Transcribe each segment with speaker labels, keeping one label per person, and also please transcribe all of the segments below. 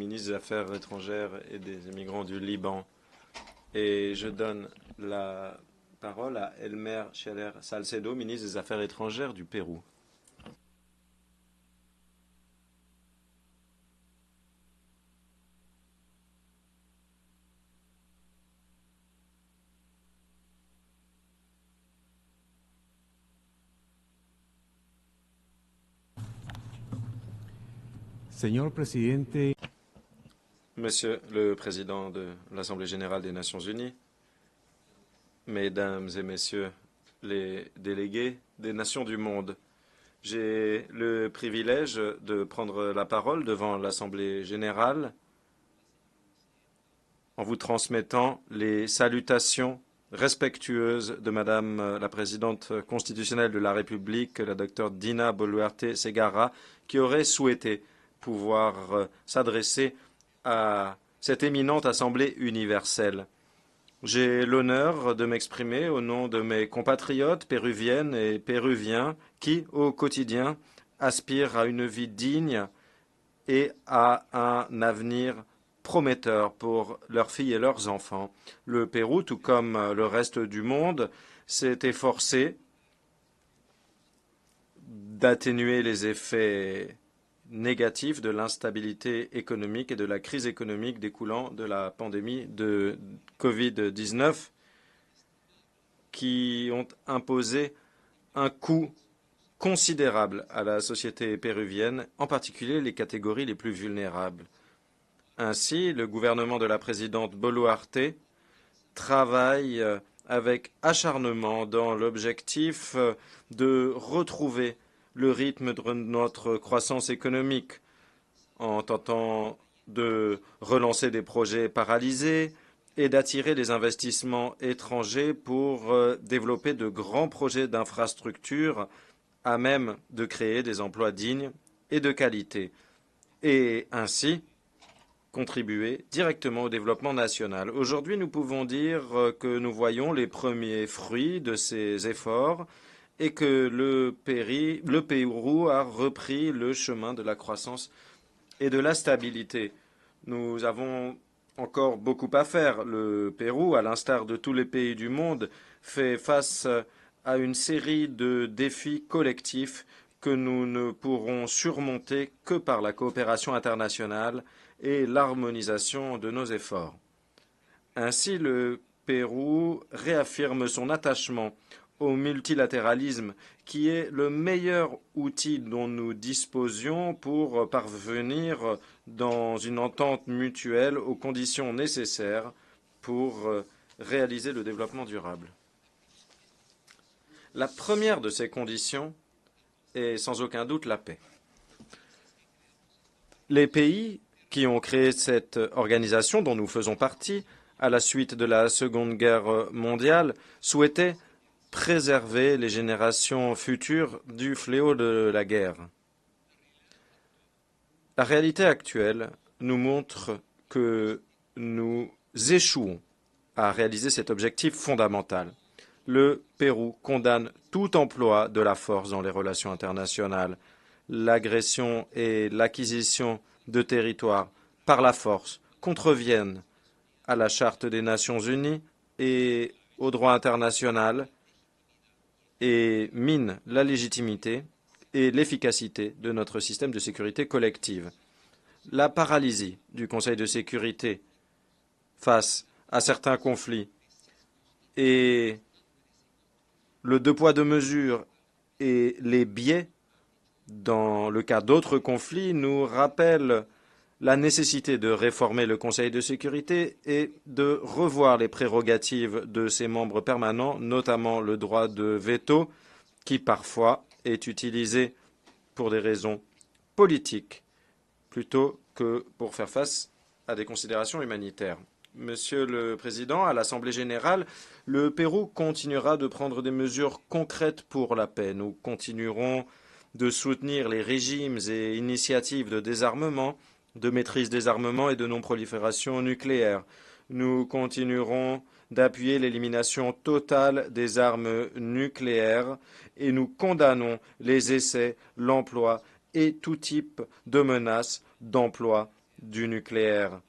Speaker 1: ministre des Affaires étrangères et des immigrants du Liban. Et je donne la parole à Elmer Scheller Salcedo, ministre des Affaires étrangères du Pérou.
Speaker 2: Señor presidente,
Speaker 1: Monsieur le Président de l'Assemblée générale des Nations unies, Mesdames et Messieurs les délégués des nations du monde, j'ai le privilège de prendre la parole devant l'Assemblée générale en vous transmettant les salutations respectueuses de Madame la Présidente constitutionnelle de la République, la docteure Dina Boluarte Segarra, qui aurait souhaité pouvoir s'adresser à cette éminente Assemblée universelle. J'ai l'honneur de m'exprimer au nom de mes compatriotes péruviennes et péruviens qui, au quotidien, aspirent à une vie digne et à un avenir prometteur pour leurs filles et leurs enfants. Le Pérou, tout comme le reste du monde, s'est efforcé d'atténuer les effets négatifs de l'instabilité économique et de la crise économique découlant de la pandémie de Covid-19 qui ont imposé un coût considérable à la société péruvienne, en particulier les catégories les plus vulnérables. Ainsi, le gouvernement de la présidente Boluarte travaille avec acharnement dans l'objectif de retrouver le rythme de notre croissance économique en tentant de relancer des projets paralysés et d'attirer les investissements étrangers pour développer de grands projets d'infrastructures à même de créer des emplois dignes et de qualité, et ainsi contribuer directement au développement national. Aujourd'hui, nous pouvons dire que nous voyons les premiers fruits de ces efforts et que le Pérou a repris le chemin de la croissance et de la stabilité. Nous avons encore beaucoup à faire. Le Pérou, à l'instar de tous les pays du monde, fait face à une série de défis collectifs que nous ne pourrons surmonter que par la coopération internationale et l'harmonisation de nos efforts. Ainsi, le Pérou réaffirme son attachement au multilatéralisme, qui est le meilleur outil dont nous disposions pour parvenir dans une entente mutuelle aux conditions nécessaires pour réaliser le développement durable. La première de ces conditions est sans aucun doute la paix. Les pays qui ont créé cette organisation dont nous faisons partie à la suite de la Seconde Guerre mondiale souhaitaient préserver les générations futures du fléau de la guerre. La réalité actuelle nous montre que nous échouons à réaliser cet objectif fondamental. Le Pérou condamne tout emploi de la force dans les relations internationales. L'agression et l'acquisition de territoires par la force contreviennent à la Charte des Nations unies et au droit international et minent la légitimité et l'efficacité de notre système de sécurité collective. La paralysie du Conseil de sécurité face à certains conflits et le deux poids deux mesures et les biais dans le cas d'autres conflits nous rappellent la nécessité de réformer le Conseil de sécurité et de revoir les prérogatives de ses membres permanents, notamment le droit de veto, qui parfois est utilisé pour des raisons politiques plutôt que pour faire face à des considérations humanitaires. Monsieur le Président, à l'Assemblée générale, le Pérou continuera de prendre des mesures concrètes pour la paix. Nous continuerons de soutenir les régimes et initiatives de désarmement, de maîtrise des armements et de non-prolifération nucléaire. Nous continuerons d'appuyer l'élimination totale des armes nucléaires et nous condamnons les essais, l'emploi et tout type de menaces d'emploi du nucléaire.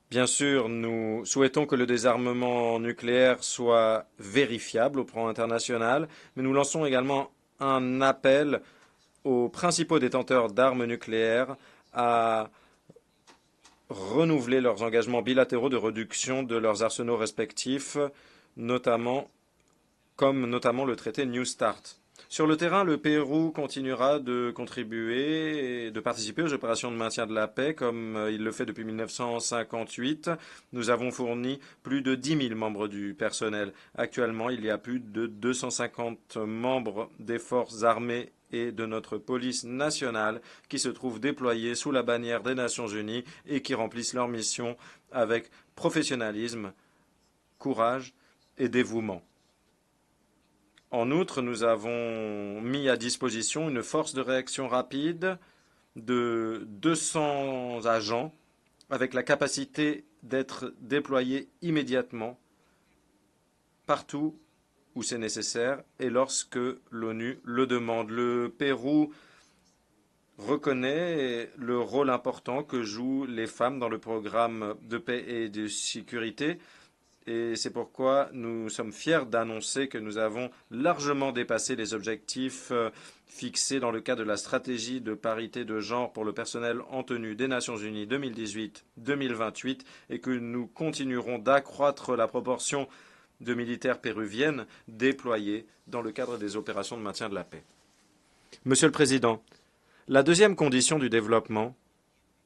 Speaker 1: Bien sûr, nous souhaitons que le désarmement nucléaire soit vérifiable au plan international, mais nous lançons également un appel aux principaux détenteurs d'armes nucléaires à renouveler leurs engagements bilatéraux de réduction de leurs arsenaux respectifs, notamment le traité New START. Sur le terrain, le Pérou continuera de contribuer et de participer aux opérations de maintien de la paix comme il le fait depuis 1958. Nous avons fourni plus de 10 000 membres du personnel. Actuellement, il y a plus de 250 membres des forces armées et de notre police nationale qui se trouvent déployés sous la bannière des Nations Unies et qui remplissent leur mission avec professionnalisme, courage et dévouement. En outre, nous avons mis à disposition une force de réaction rapide de 200 agents avec la capacité d'être déployés immédiatement partout où c'est nécessaire et lorsque l'ONU le demande. Le Pérou reconnaît le rôle important que jouent les femmes dans le programme de paix et de sécurité. Et c'est pourquoi nous sommes fiers d'annoncer que nous avons largement dépassé les objectifs fixés dans le cadre de la stratégie de parité de genre pour le personnel en tenue des Nations Unies 2018-2028 et que nous continuerons d'accroître la proportion de militaires péruviennes déployés dans le cadre des opérations de maintien de la paix. Monsieur le Président, la deuxième condition du développement,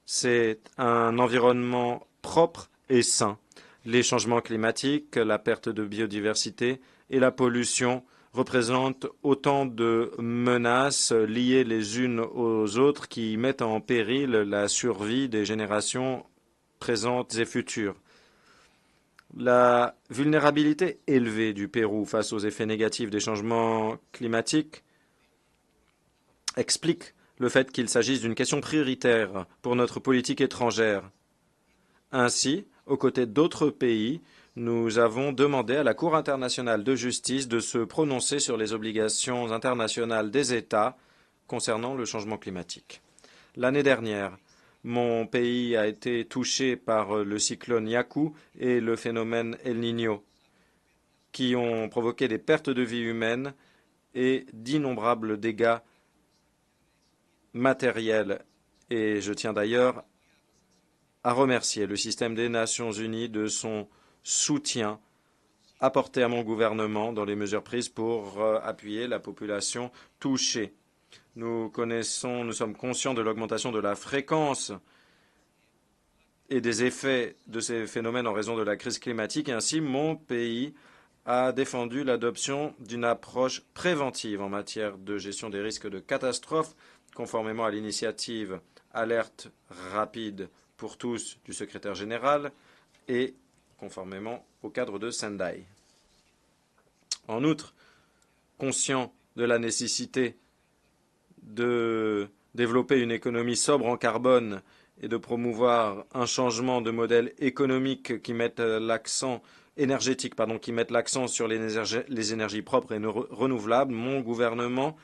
Speaker 1: c'est un environnement propre et sain. Les changements climatiques, la perte de biodiversité et la pollution représentent autant de menaces liées les unes aux autres qui mettent en péril la survie des générations présentes et futures. La vulnérabilité élevée du Pérou face aux effets négatifs des changements climatiques explique le fait qu'il s'agisse d'une question prioritaire pour notre politique étrangère. Ainsi, aux côtés d'autres pays, nous avons demandé à la Cour internationale de justice de se prononcer sur les obligations internationales des États concernant le changement climatique. L'année dernière, mon pays a été touché par le cyclone Yaku et le phénomène El Niño, qui ont provoqué des pertes de vie humaines et d'innombrables dégâts matériels. Et je tiens d'ailleurs à remercier le système des Nations Unies de son soutien apporté à mon gouvernement dans les mesures prises pour appuyer la population touchée. Nous sommes conscients de l'augmentation de la fréquence et des effets de ces phénomènes en raison de la crise climatique. Et ainsi, mon pays a défendu l'adoption d'une approche préventive en matière de gestion des risques de catastrophes, conformément à l'initiative Alerte rapide pour tous du secrétaire général et conformément au cadre de Sendai. En outre, conscient de la nécessité de développer une économie sobre en carbone et de promouvoir un changement de modèle économique qui mette l'accent sur les énergies propres et renouvelables, mon gouvernement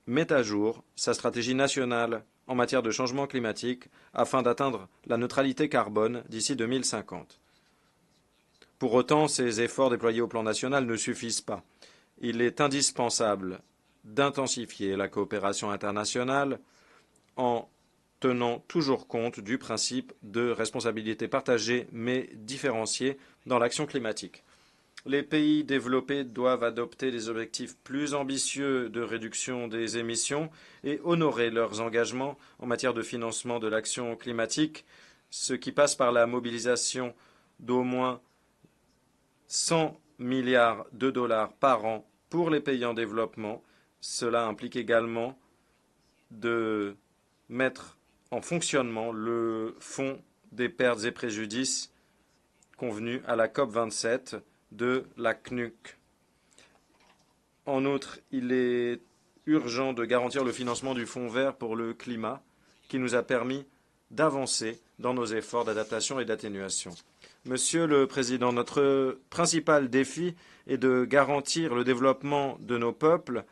Speaker 1: met à jour sa stratégie nationale en matière de changement climatique afin d'atteindre la neutralité carbone d'ici 2050. Pour autant, ces efforts déployés au plan national ne suffisent pas. Il est indispensable d'intensifier la coopération internationale en tenant toujours compte du principe de responsabilité partagée mais différenciée dans l'action climatique. Les pays développés doivent adopter des objectifs plus ambitieux de réduction des émissions et honorer leurs engagements en matière de financement de l'action climatique, ce qui passe par la mobilisation d'au moins 100 milliards de dollars par an pour les pays en développement. Cela implique également de mettre en fonctionnement le fonds des pertes et préjudices convenu à la COP27 de la CNUC. En outre, il est urgent de garantir le financement du Fonds vert pour le climat qui nous a permis d'avancer dans nos efforts d'adaptation et d'atténuation. Monsieur le Président, notre principal défi est de garantir le développement de nos peuples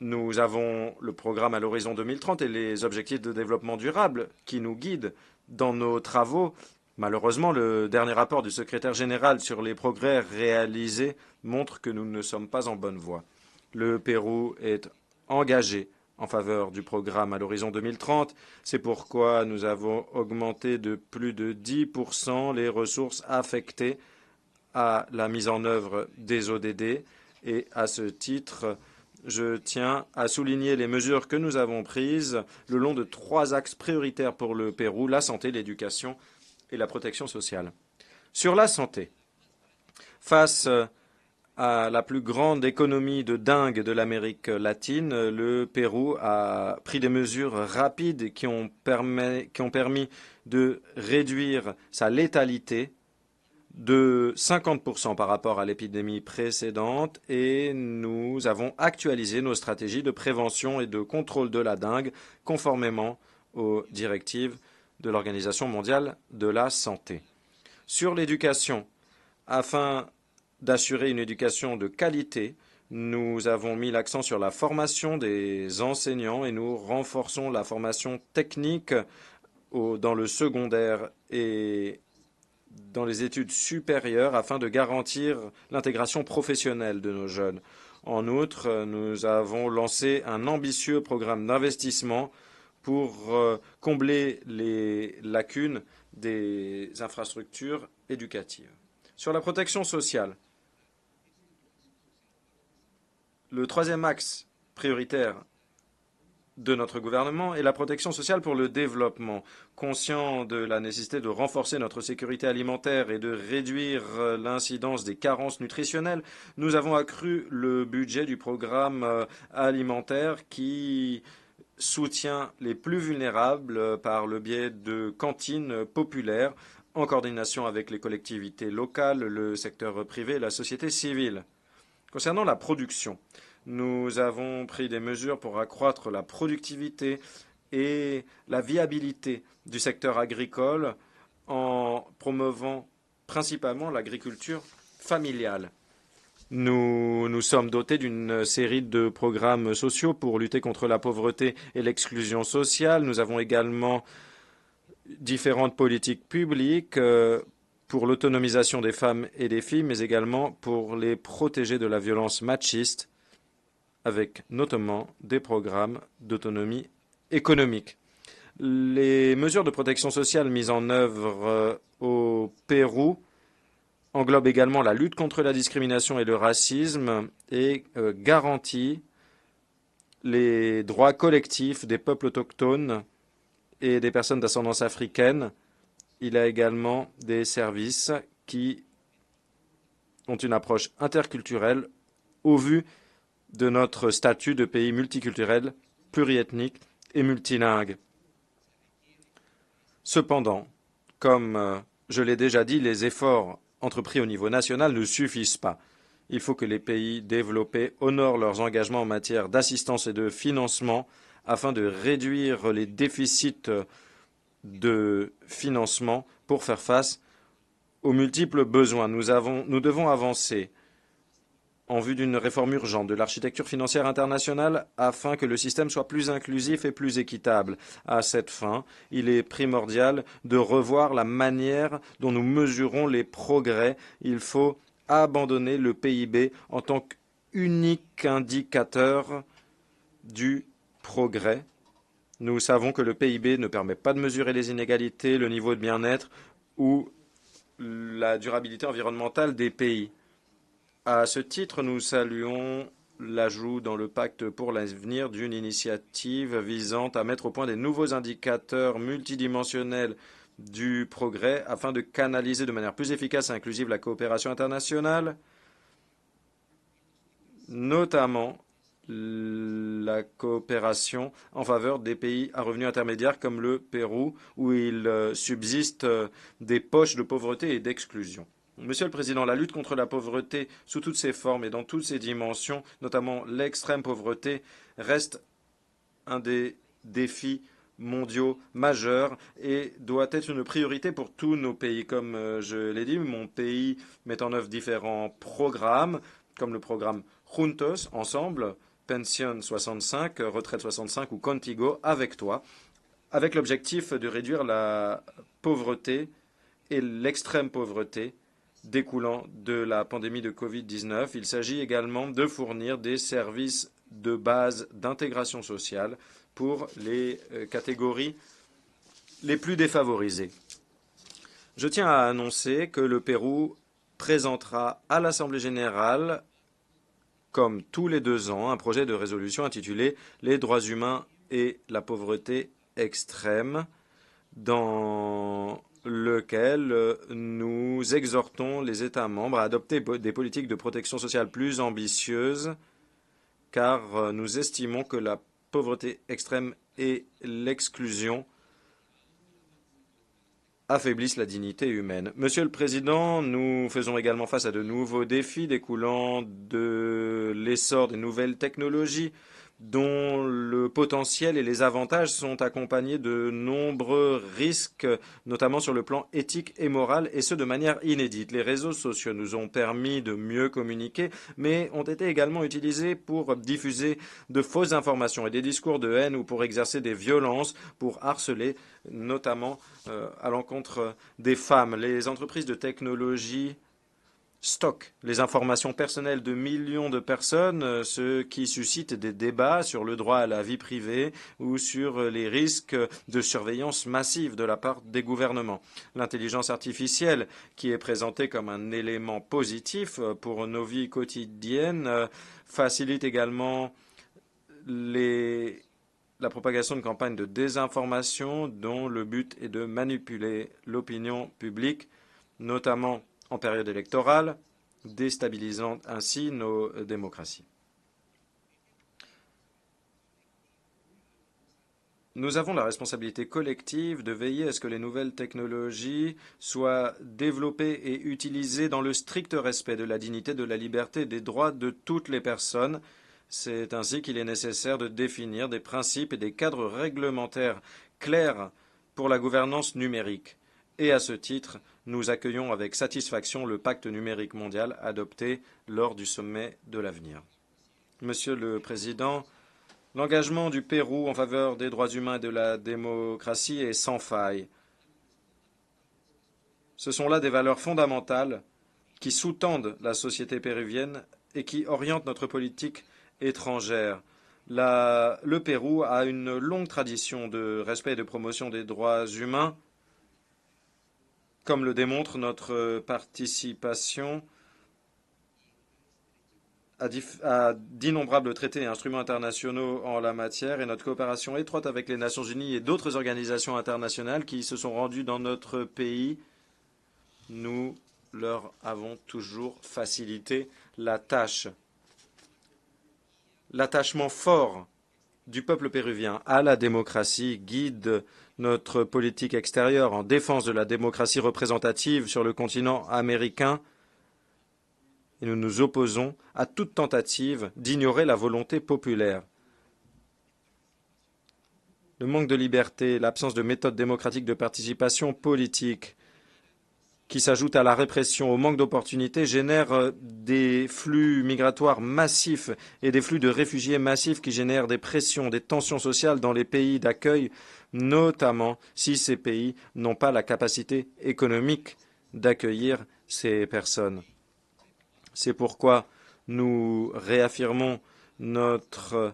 Speaker 1: Nous avons le programme à l'horizon 2030 et les objectifs de développement durable qui nous guident dans nos travaux. Malheureusement, le dernier rapport du secrétaire général sur les progrès réalisés montre que nous ne sommes pas en bonne voie. Le Pérou est engagé en faveur du programme à l'horizon 2030. C'est pourquoi nous avons augmenté de plus de 10% les ressources affectées à la mise en œuvre des ODD. Et à ce titre, je tiens à souligner les mesures que nous avons prises le long de 3 axes prioritaires pour le Pérou, la santé, l'éducation et la protection sociale. Sur la santé, face à la plus grande économie de dingue de l'Amérique latine, le Pérou a pris des mesures rapides qui ont permis de réduire sa létalité de 50% par rapport à l'épidémie précédente et nous avons actualisé nos stratégies de prévention et de contrôle de la dengue conformément aux directives de l'Organisation mondiale de la santé. Sur l'éducation, afin d'assurer une éducation de qualité, nous avons mis l'accent sur la formation des enseignants et nous renforçons la formation technique dans le secondaire et dans les études supérieures afin de garantir l'intégration professionnelle de nos jeunes. En outre, nous avons lancé un ambitieux programme d'investissement pour combler les lacunes des infrastructures éducatives. Sur la protection sociale, le troisième axe prioritaire de notre gouvernement est la protection sociale pour le développement. Conscient de la nécessité de renforcer notre sécurité alimentaire et de réduire l'incidence des carences nutritionnelles, nous avons accru le budget du programme alimentaire qui soutient les plus vulnérables par le biais de cantines populaires en coordination avec les collectivités locales, le secteur privé et la société civile. Concernant la production, nous avons pris des mesures pour accroître la productivité et la viabilité du secteur agricole en promouvant principalement l'agriculture familiale. Nous nous sommes dotés d'une série de programmes sociaux pour lutter contre la pauvreté et l'exclusion sociale. Nous avons également différentes politiques publiques pour l'autonomisation des femmes et des filles, mais également pour les protéger de la violence machiste, avec notamment des programmes d'autonomie économique. Les mesures de protection sociale mises en œuvre au Pérou englobent également la lutte contre la discrimination et le racisme et garantissent les droits collectifs des peuples autochtones et des personnes d'ascendance africaine. Il y a également des services qui ont une approche interculturelle au vu de notre statut de pays multiculturel, pluriethnique et multilingue. Cependant, comme je l'ai déjà dit, les efforts entrepris au niveau national ne suffisent pas. Il faut que les pays développés honorent leurs engagements en matière d'assistance et de financement afin de réduire les déficits de financement pour faire face aux multiples besoins. Nous devons avancer en vue d'une réforme urgente de l'architecture financière internationale afin que le système soit plus inclusif et plus équitable. À cette fin, il est primordial de revoir la manière dont nous mesurons les progrès. Il faut abandonner le PIB en tant qu'unique indicateur du progrès. Nous savons que le PIB ne permet pas de mesurer les inégalités, le niveau de bien-être ou la durabilité environnementale des pays. À ce titre, nous saluons l'ajout dans le pacte pour l'avenir d'une initiative visant à mettre au point des nouveaux indicateurs multidimensionnels du progrès afin de canaliser de manière plus efficace et inclusive la coopération internationale, notamment la coopération en faveur des pays à revenus intermédiaires comme le Pérou, où il subsiste des poches de pauvreté et d'exclusion. Monsieur le Président, la lutte contre la pauvreté sous toutes ses formes et dans toutes ses dimensions, notamment l'extrême pauvreté, reste un des défis mondiaux majeurs et doit être une priorité pour tous nos pays. Comme je l'ai dit, mon pays met en œuvre différents programmes, comme le programme Juntos, Ensemble, Pension 65, Retraite 65 ou Contigo avec toi, avec l'objectif de réduire la pauvreté et l'extrême pauvreté découlant de la pandémie de Covid-19. Il s'agit également de fournir des services de base d'intégration sociale pour les catégories les plus défavorisées. Je tiens à annoncer que le Pérou présentera à l'Assemblée générale, comme tous les 2 ans, un projet de résolution intitulé « Les droits humains et la pauvreté extrême », dans lequel nous exhortons les États membres à adopter des politiques de protection sociale plus ambitieuses, car nous estimons que la pauvreté extrême et l'exclusion affaiblissent la dignité humaine. Monsieur le Président, nous faisons également face à de nouveaux défis découlant de l'essor des nouvelles technologies, dont le potentiel et les avantages sont accompagnés de nombreux risques, notamment sur le plan éthique et moral, et ce de manière inédite. Les réseaux sociaux nous ont permis de mieux communiquer, mais ont été également utilisés pour diffuser de fausses informations et des discours de haine ou pour exercer des violences, pour harceler, notamment à l'encontre des femmes. Les entreprises de technologie stockent les informations personnelles de millions de personnes, ce qui suscite des débats sur le droit à la vie privée ou sur les risques de surveillance massive de la part des gouvernements. L'intelligence artificielle, qui est présentée comme un élément positif pour nos vies quotidiennes, facilite également la propagation de campagnes de désinformation dont le but est de manipuler l'opinion publique, notamment en période électorale, déstabilisant ainsi nos démocraties. Nous avons la responsabilité collective de veiller à ce que les nouvelles technologies soient développées et utilisées dans le strict respect de la dignité, de la liberté et des droits de toutes les personnes. C'est ainsi qu'il est nécessaire de définir des principes et des cadres réglementaires clairs pour la gouvernance numérique. Et à ce titre, nous accueillons avec satisfaction le pacte numérique mondial adopté lors du sommet de l'avenir. Monsieur le Président, l'engagement du Pérou en faveur des droits humains et de la démocratie est sans faille. Ce sont là des valeurs fondamentales qui sous-tendent la société péruvienne et qui orientent notre politique étrangère. Le Pérou a une longue tradition de respect et de promotion des droits humains, comme le démontre notre participation à d'innombrables traités et instruments internationaux en la matière et notre coopération étroite avec les Nations Unies et d'autres organisations internationales qui se sont rendues dans notre pays. Nous leur avons toujours facilité la tâche. L'attachement fort du peuple péruvien à la démocratie guide notre politique extérieure en défense de la démocratie représentative sur le continent américain et nous nous opposons à toute tentative d'ignorer la volonté populaire. Le manque de liberté, l'absence de méthodes démocratiques de participation politique qui s'ajoute à la répression, au manque d'opportunités, génèrent des flux migratoires massifs et des flux de réfugiés massifs qui génèrent des pressions, des tensions sociales dans les pays d'accueil, notamment si ces pays n'ont pas la capacité économique d'accueillir ces personnes. C'est pourquoi nous réaffirmons notre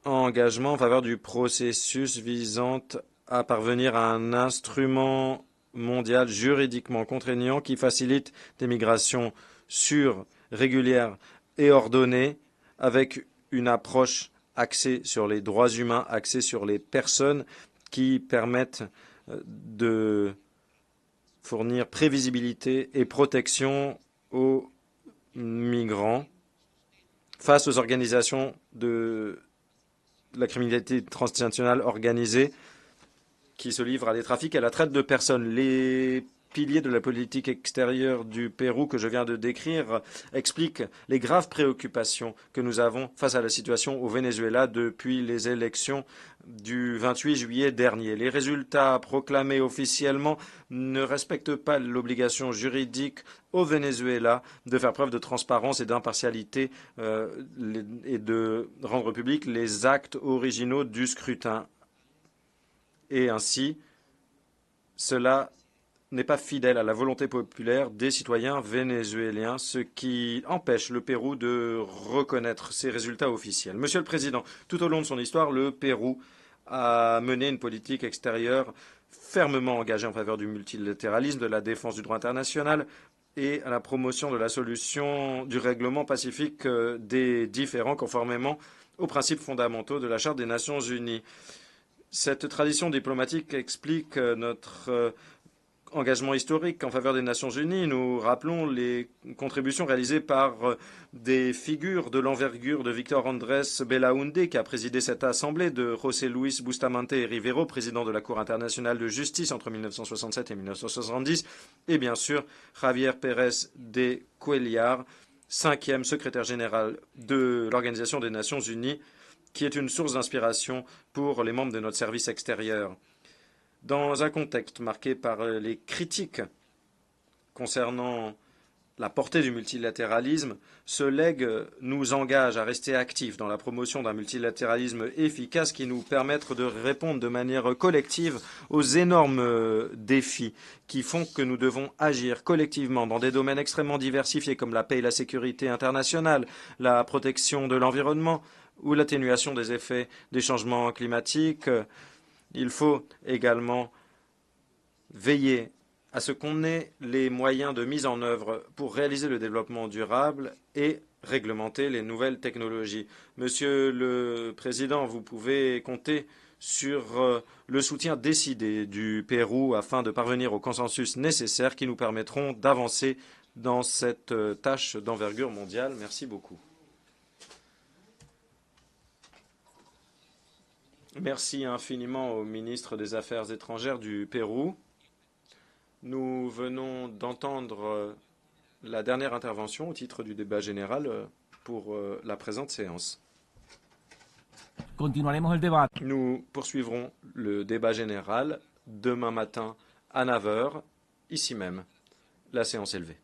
Speaker 1: engagement en faveur du processus visant à parvenir à un instrument mondial juridiquement contraignant qui facilite des migrations sûres, régulières et ordonnées avec une approche axée sur les droits humains, axée sur les personnes qui permettent de fournir prévisibilité et protection aux migrants face aux organisations de la criminalité transnationale organisée qui se livrent à des trafics et à la traite de personnes. Les piliers de la politique extérieure du Pérou que je viens de décrire expliquent les graves préoccupations que nous avons face à la situation au Venezuela depuis les élections du 28 juillet dernier. Les résultats proclamés officiellement ne respectent pas l'obligation juridique au Venezuela de faire preuve de transparence et d'impartialité et de rendre publics les actes originaux du scrutin. Et ainsi, cela n'est pas fidèle à la volonté populaire des citoyens vénézuéliens, ce qui empêche le Pérou de reconnaître ces résultats officiels. Monsieur le Président, tout au long de son histoire, le Pérou a mené une politique extérieure fermement engagée en faveur du multilatéralisme, de la défense du droit international et à la promotion de la solution du règlement pacifique des différends conformément aux principes fondamentaux de la Charte des Nations Unies. Cette tradition diplomatique explique notre engagement historique en faveur des Nations Unies. Nous rappelons les contributions réalisées par des figures de l'envergure de Victor Andrés Belaúnde, qui a présidé cette assemblée, de José Luis Bustamante Rivero, président de la Cour internationale de justice entre 1967 et 1970, et bien sûr Javier Pérez de Cuéllar, 5e secrétaire général de l'Organisation des Nations Unies, qui est une source d'inspiration pour les membres de notre service extérieur. Dans un contexte marqué par les critiques concernant la portée du multilatéralisme, ce legs nous engage à rester actifs dans la promotion d'un multilatéralisme efficace qui nous permette de répondre de manière collective aux énormes défis qui font que nous devons agir collectivement dans des domaines extrêmement diversifiés comme la paix et la sécurité internationale, la protection de l'environnement ou l'atténuation des effets des changements climatiques. Il faut également veiller à ce qu'on ait les moyens de mise en œuvre pour réaliser le développement durable et réglementer les nouvelles technologies. Monsieur le Président, vous pouvez compter sur le soutien décidé du Pérou afin de parvenir au consensus nécessaire qui nous permettront d'avancer dans cette tâche d'envergure mondiale. Merci beaucoup. Merci infiniment au ministre des Affaires étrangères du Pérou. Nous venons d'entendre la dernière intervention au titre du débat général pour la présente séance. Nous poursuivrons le débat général demain matin à 9 h, ici même. La séance est levée.